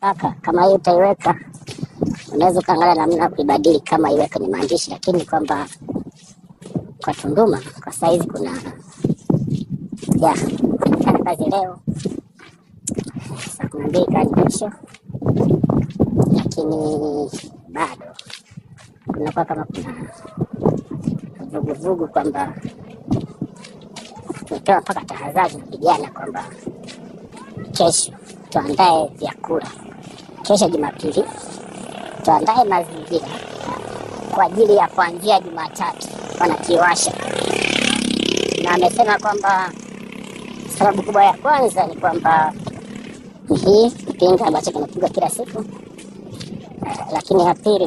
Kaka, kama hiyo utaiweka, unaweza ukaangalia namna kuibadili kama iwe kwenye maandishi, lakini kwamba kwa Tunduma kwa saizi kuna kufanya kazi leo saa 12 kani mwisho, lakini bado kunakuwa kama kuna vuguvugu kwamba tumepewa mpaka tahadhari na vijana kwamba kesho tuandae vyakula. Kesho Jumapili tuandae mazingira kwa ajili ya kuanzia Jumatatu wanakiwasha. Na amesema kwamba sababu kubwa ya kwanza ni kwamba hii kipinga ambacho kinapigwa kila siku, lakini ya pili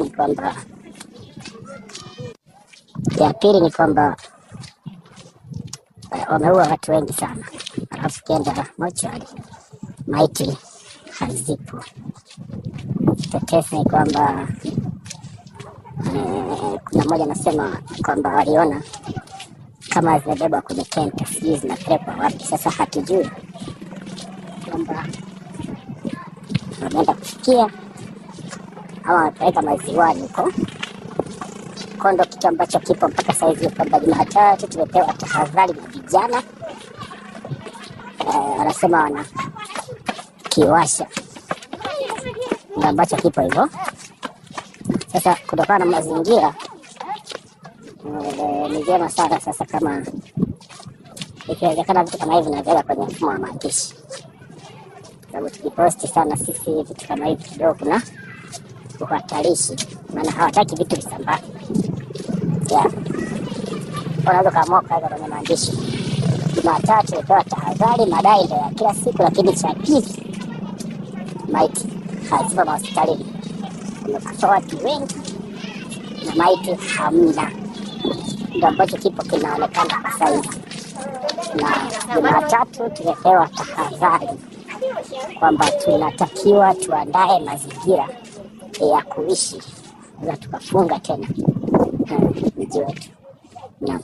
ni kwamba wameua watu wengi sana, alafu kienda mochari maiti hazipo. Tetesi ni kwamba kuna mmoja anasema kwamba waliona kama zimebebwa kwenye tenta, sijui zinapelekwa wapi. Sasa hatujui kwamba wameenda kufikia ama wamepeleka maziwani huko. Kondo kitu ambacho kipo mpaka saizi kwamba Jumatatu tumepewa tahadhari na vijana, wanasema wana kiwasha, ndio ambacho kipo hivyo. Sasa kutokana na mazingira ni vyema sana sasa kama ikiwezekana vitu kama hivi vinaweza kwenye mfumo wa maandishi, sababu tukiposti sana sisi vitu kama hivi kidogo kuna uhatarishi, maana hawataki vitu visambaa. Wanaweza kaamua kuweka kwenye maandishi Jumatatu upewa tahadhari, madai ndio ya kila siku, lakini cha pili maiti hazipo hospitalini, kumekufa watu wengi na maiti hamna. Ndio ambacho kipo kinaonekana sasa hivi. Na Jumatatu tumepewa tahadhari kwamba tunatakiwa tuandae mazingira ya kuishi, na tukafunga tena mji wetu. Naam.